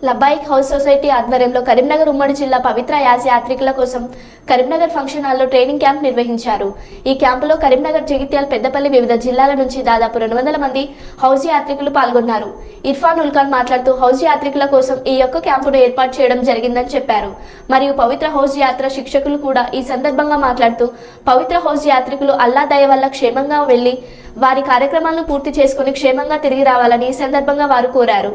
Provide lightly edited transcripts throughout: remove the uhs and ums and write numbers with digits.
లబ్బాయిక్ house society ఆధ్వర్యంలో కరీంనగర్ ఉమ్మడి జిల్లా పవిత్ర యాజ్ యాత్రికుల కోసం కరీంనగర్ ఫంక్షన్ హాల్లో ట్రైనింగ్ క్యాంప్ నిర్వహించారు. ఈ క్యాంపులో కరీంనగర్, జగిత్యాల, పెద్దపల్లి వివిధ జిల్లాల నుంచి దాదాపు 200 మంది హౌజ్ యాత్రికులు పాల్గొన్నారు. ఇర్ఫాన్ ఉల్ ఖాన్ మాట్లాడుతూ హౌజ్ యాత్రికుల కోసం ఈ యొక్క క్యాంపును ఏర్పాటు చేయడం జరిగిందని చెప్పారు. మరియు పవిత్ర హౌజ్ యాత్ర శిక్షకులు కూడా ఈ సందర్భంగా మాట్లాడుతూ పవిత్ర హౌజ్ యాత్రికులు అల్లా దయ వల్ల క్షేమంగా వెళ్లి వారి కార్యక్రమాలను పూర్తి చేసుకుని క్షేమంగా తిరిగి రావాలని ఈ సందర్భంగా వారు కోరారు.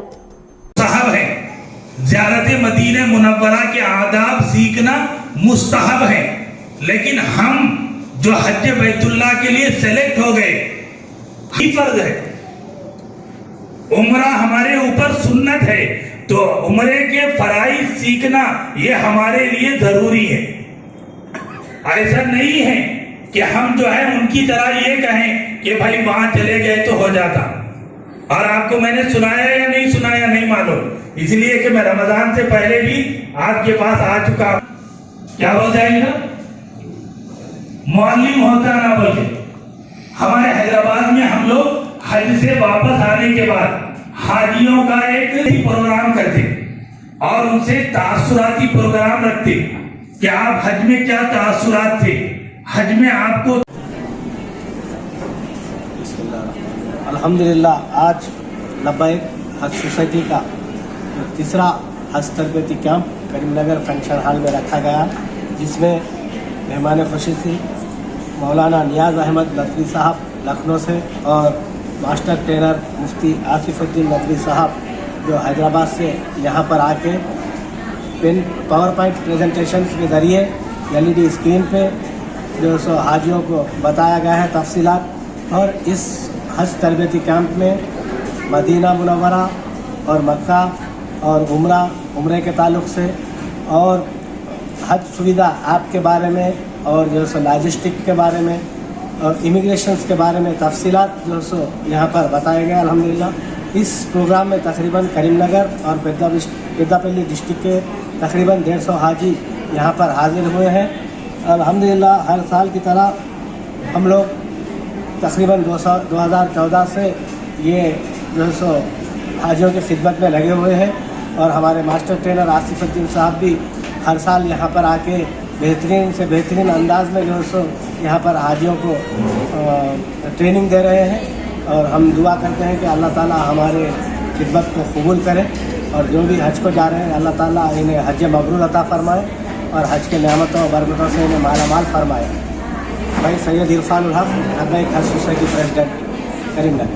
ज़ियारत मदीना मुनव्वरा के आदाब सीखना मुस्तहब है, लेकिन हम जो हज बैतुल्लाह के लिए सेलेक्ट हो गए ही फर्ज है। उम्रा हमारे ऊपर सुन्नत है, तो उम्रे के फराइज सीखना ये हमारे लिए जरूरी है। ऐसा नहीं है कि हम जो है उनकी तरह ये कहें कि भाई वहां चले गए तो हो जाता। और आपको मैंने सुनाया या नहीं सुनाया नहीं मालूम, इसलिए कि मैं रमजान से पहले भी आपके पास आ चुका। क्या हो जाएगा, मौलिम होता ना बोले। हमारे हैदराबाद में हम लोग हज से वापस आने के बाद हाजियों का एक प्रोग्राम करते और उनसे तासुराती प्रोग्राम रखते कि आप हज में क्या तासुरात थे, हज में आपको। अल्हम्दुलिल्लाह, आज लब्बाइक हज सोसाइटी का तीसरा हज तरबती कैंप करीमनगर फंक्शन हॉल में रखा गया, जिसमें मेहमान खुसूसी मौलाना नियाज़ अहमद नदवी साहब लखनऊ से और मास्टर ट्रेनर मुफ्ती आसिफुद्दीन नदवी साहब जो हैदराबाद से यहाँ पर आके पावर पॉइंट प्रेजेंटेशन के ज़रिए LED स्क्रीन पे जो सो हाजियों को बताया गया है तफसीलात। और इस हज तरबती कैंप में मदीना मुनव्वरा और मक्का और उम्रे के ताल्लुक़ से और हज सुविधा ऐप के बारे में और जो सो लॉजिस्टिक के बारे में और इमिग्रेशंस के बारे में तफसीलात जो सो यहाँ पर बताया गया। अल्हम्दुलिल्लाह, इस प्रोग्राम में तकरीबन करीमनगर और पेद्दापल्ली डिस्ट्रिक्ट के तकरीबन 150 हाजी यहाँ पर हाजिर हुए हैं। अल्हम्दुलिल्लाह, हर साल की तरह हम लोग तकरीबन 2014 से ये जो सो हाजियों की खिदमत में लगे हुए हैं और हमारे मास्टर ट्रेनर आसिफुद्दीन साहब भी हर साल यहाँ पर आके बेहतरीन से बेहतरीन अंदाज में जो सो यहाँ पर हाजियों को ट्रेनिंग दे रहे हैं। और हम दुआ करते हैं कि अल्लाह ताला हमारे खिदमत को कबूल करे और जो भी हज को जा रहे हैं अल्लाह ताला इन्हें हज मबरूर अता फरमाए और हज के नेमतों और बरकतों से इन्हें मालामाल फरमाए। भाई सैयद इरफान उल हक, लब्बाइक हज सोसाइटी प्रेसिडेंट, करीमनगर।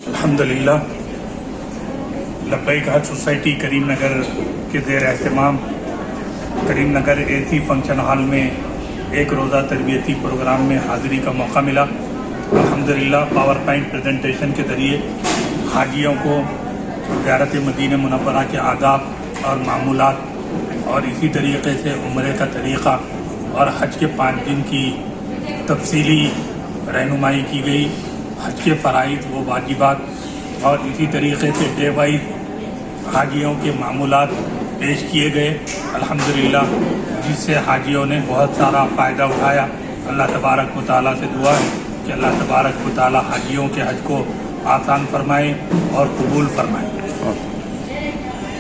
अल्हम्दुलिल्लाह, लब्बाइक हज सोसाइटी करीमनगर के ज़ेर एहतमाम करीमनगर AC फंक्शन हॉल में एक रोज़ा तरबियती प्रोग्राम में हाज़िरी का मौका मिला। अल्हम्दुलिल्लाह, पावर पॉइंट प्रेजेंटेशन के ज़रिए हाजियों को ज़ियारत मदीना मुनव्वरा के आदाब और मामूलात और इसी तरीके से उम्रे का तरीक़ा और हज के 5 दिन की तफसीली रहनुमाई की गई, हज के फ़राइज़ व वाजिबात और इसी तरीके से डे वाइज हाजियों के मामूलात पेश किए गए। अल्हम्दुलिल्लाह, जिससे हाजियों ने बहुत सारा फ़ायदा उठाया। अल्लाह तबारक व तआला से दुआ है कि अल्लाह तबारक व तआला हाजियों के हज को आसान फरमाए और कबूल फरमाए।